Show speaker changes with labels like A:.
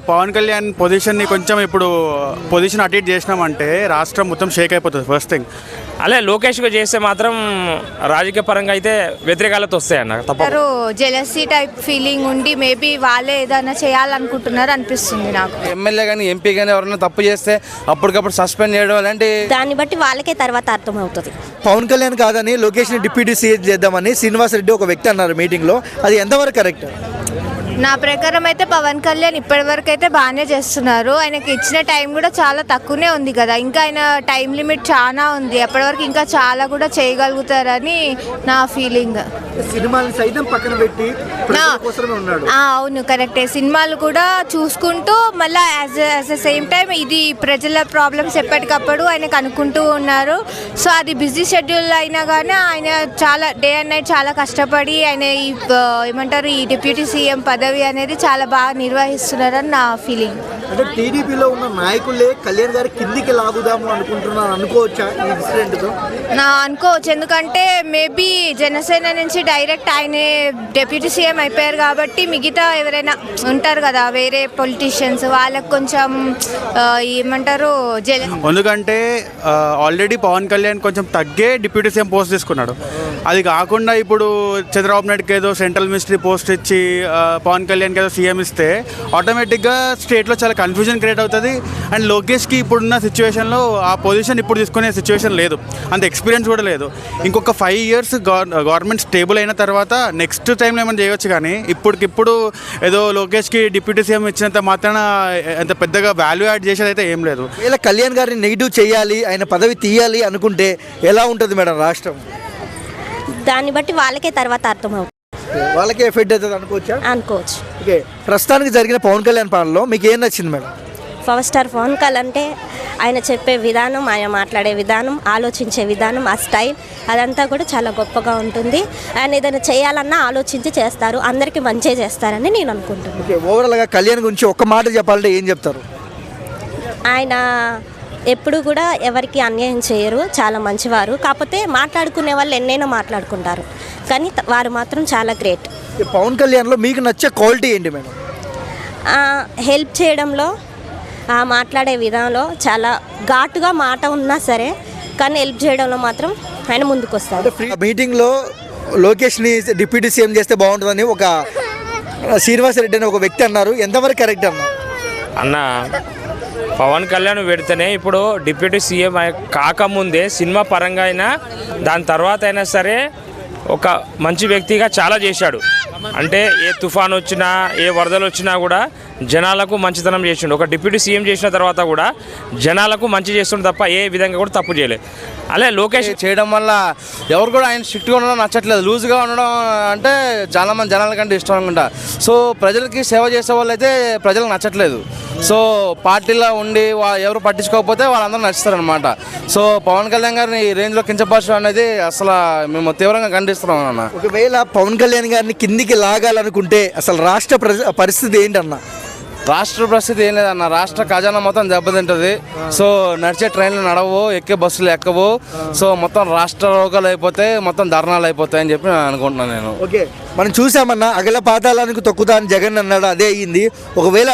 A: పవన్ కళ్యాణ్ పొజిషన్ని కొంచెం ఇప్పుడు పొజిషన్ అటు ఇటు చేసినామంటే రాష్ట్రం మొత్తం షేక్ అయిపోతుంది ఫస్ట్ థింగ్.
B: అలా లోకేష్గా చేస్తే మాత్రం రాజకీయ పరంగా అయితే వ్యతిరేకాలతో వస్తాయన్న తప్ప.
C: జెలసీ టైప్ ఫీలింగ్ ఉండి మేబీ వాళ్ళే ఏదైనా చేయాలనుకుంటున్నారు అనిపిస్తుంది నాకు.
D: ఎమ్మెల్యే కానీ ఎంపీ కానీ ఎవరైనా తప్పు చేస్తే అప్పటికప్పుడు సస్పెండ్ చేయడం అలాంటి
E: దాన్ని బట్టి వాళ్ళకే తర్వాత అర్థమవుతుంది.
F: పవన్ కళ్యాణ్ కాదని లొకేషన్ డిప్యూటీ సీఎం చేద్దామని శ్రీనివాస్ రెడ్డి ఒక వ్యక్తి అన్నారు మీటింగ్లో, అది ఎంతవరకు కరెక్ట్?
C: నా ప్రకారం అయితే పవన్ కళ్యాణ్ ఇప్పటివరకు అయితే బాగానే చేస్తున్నారు. ఆయనకి ఇచ్చిన టైం కూడా చాలా తక్కువనే ఉంది కదా, ఇంకా ఆయన టైం లిమిట్ చాలా ఉంది, అప్పటివరకు ఇంకా చాలా కూడా చేయగలుగుతారని నా ఫీలింగ్.
F: సినిమాని సైతం పక్కన పెట్టి
C: అవును కరెక్టే, సినిమాలు కూడా చూసుకుంటూ మళ్ళీ యాజ్ ఎ సేమ్ టైం ఇది ప్రజల ప్రాబ్లమ్స్ ఎప్పటికప్పుడు ఆయనకు అనుకుంటూ ఉన్నారు. సో అది బిజీ షెడ్యూల్ అయినా కానీ ఆయన చాలా డే అండ్ నైట్ చాలా కష్టపడి ఆయన ఈ ఏమంటారు ఈ డిప్యూటీ సీఎం పదవి అనేది చాలా బాగా నిర్వహిస్తున్నారని నా ఫీలింగ్.
F: అంటే టీడీపీలో ఉన్న నాయకులే కళ్యాణ్ గారి కిందికి లాగుదాము అనుకుంటున్నాను అనుకోవచ్చా ఈ ఇన్సిడెంట్తో?
C: అనుకోవచ్చు, ఎందుకంటే మేబీ జనసేన నుంచి డైరెక్ట్ ఆయనే డిప్యూటీ సీఎం అయిపోయారు కాబట్టి మిగతా ఎవరైనా ఉంటారు కదా వేరే పొలిటీషియన్స్ వాళ్ళకు కొంచెం ఏమంటారు
A: ఎందుకంటే ఆల్రెడీ పవన్ కళ్యాణ్ కొంచెం తగ్గే డిప్యూటీ సీఎం పోస్ట్ తీసుకున్నాడు. అది కాకుండా ఇప్పుడు చంద్రబాబు నాయుడుకి ఏదో సెంట్రల్ మినిస్ట్రీ పోస్ట్ ఇచ్చి పవన్ కళ్యాణ్కి ఏదో సీఎం ఇస్తే ఆటోమేటిక్గా స్టేట్లో చాలా కన్ఫ్యూజన్ క్రియేట్ అవుతుంది. అండ్ లోకేష్కి ఇప్పుడున్న సిచ్యువేషన్లో ఆ పొజిషన్ ఇప్పుడు తీసుకునే సిచ్యువేషన్ లేదు, అంత ఎక్స్పీరియన్స్ కూడా లేదు. ఇంకొక 5 years గవర్నమెంట్ స్టేబుల్ అయిన తర్వాత నెక్స్ట్ టైంలో ఏమైనా చేయవచ్చు, కానీ ఇప్పటికిప్పుడు ఏదో లోకేష్కి డిప్యూటీ సీఎం ఇచ్చినంత మాత్రాన అంత పెద్దగా వాల్యూ యాడ్ చేసేది అయితే ఏం లేదు.
F: ఇలా కళ్యాణ్ గారిని నెగిటివ్ చేయాలి, ఆయన పదవి తీయాలి అనుకుంటే ఎలా ఉంటుంది మేడం రాష్ట్రం?
E: దాన్ని బట్టి వాళ్ళకే తర్వాత అర్థమవుతుంది.
F: వాళ్ళకే ఎఫెక్ట్ అవుతుంది అనుకోవచ్చా?
E: అనుకోవచ్చు.
F: ఓకే, ప్రస్తుతానికి జరిగిన పవన్ కళ్యాణ్ పాలనలో మీకు ఏం నచ్చింది madam?
E: Power star Pawan Kalyan అంటే ఆయన చెప్పే విధానం, ఆయన మాట్లాడే విధానం, ఆలోచించే విధానం, ఆ స్టైల్ అదంతా కూడా చాలా గొప్పగా ఉంటుంది. ఆయన ఏదైనా చేయాలన్నా ఆలోచించి చేస్తారు, అందరికీ మంచి చేస్తారని నేను అనుకుంటున్నాను.
F: ఓకే, ఓవరాల్గా కళ్యాణ్ గురించి ఒక్క మాట చెప్పాలంటే ఏం చెప్తారు?
E: ఆయన ఎప్పుడు కూడా ఎవరికి అన్యాయం చేయరు, చాలా మంచివారు. కాకపోతే మాట్లాడుకునే వాళ్ళు ఎన్నైనా మాట్లాడుకుంటారు, కానీ వారు మాత్రం చాలా గ్రేట్.
F: పవన్ కళ్యాణ్లో మీకు నచ్చే క్వాలిటీ ఏంటి మేడం?
E: హెల్ప్ చేయడంలో, మాట్లాడే విధానంలో చాలా ఘాటుగా మాట ఉన్నా సరే కానీ హెల్ప్ చేయడంలో మాత్రం ఆయన ముందుకు వస్తారు.
F: మీటింగ్లో లోకేష్ని డిప్యూటీ సీఎం చేస్తే బాగుంటుందని ఒక శ్రీనివాస్ రెడ్డి అని ఒక వ్యక్తి అన్నారు, ఎంతవరకు కరెక్ట్
B: అన్న? పవన్ కళ్యాణ్ పెడితేనే ఇప్పుడు డిప్యూటీ సీఎం కాకముందే సినిమా పరంగా అయినా దాని తర్వాత అయినా సరే ఒక మంచి వ్యక్తిగా చాలా చేశాడు. అంటే ఏ తుఫాన్ వచ్చినా ఏ వరదలు వచ్చినా కూడా జనాలకు మంచితనం చేసిండు. ఒక డిప్యూటీ సీఎం చేసిన తర్వాత కూడా జనాలకు మంచి చేస్తుండే తప్ప ఏ విధంగా కూడా తప్పు చేయలేదు. అలా లోకేష్
D: చేయడం వల్ల ఎవరు కూడా ఆయన స్ట్రిక్ట్గా ఉండడం నచ్చట్లేదు, లూజ్గా ఉండడం అంటే చాలామంది జనాల కంటే ఇష్టం అనుకుంటా. సో ప్రజలకి సేవ చేసే వాళ్ళు అయితే ప్రజలకు నచ్చట్లేదు. సో పార్టీలో ఉండి ఎవరు పట్టించుకోకపోతే వాళ్ళందరూ నచ్చుతారనమాట. సో పవన్ కళ్యాణ్ గారిని ఈ రేంజ్లో కించపరచడం అనేది అసలు మేము తీవ్రంగా ఖండిస్తున్నాం అన్న.
F: ఒకవేళ పవన్ కళ్యాణ్ గారిని కిందికి లాగాలనుకుంటే అసలు రాష్ట్ర పరిస్థితి ఏంటన్నా?
D: రాష్ట్ర పరిస్థితి ఏం లేదన్న, రాష్ట్ర ఖజానా మొత్తం దెబ్బతింటుంది. సో నడిచే ట్రైన్లు నడవవు, ఎక్కే బస్సులు ఎక్కవు. సో మొత్తం రాష్ట్ర రోగాలు అయిపోతాయి, మొత్తం ధర్నాలు అయిపోతాయి అని చెప్పి నేను అనుకుంటున్నాను నేను.
F: ఓకే, మనం చూసామన్నా అగల పాతాళానికి తొక్కుతా అని జగన్ అన్నాడు, అదే అయ్యింది. ఒకవేళ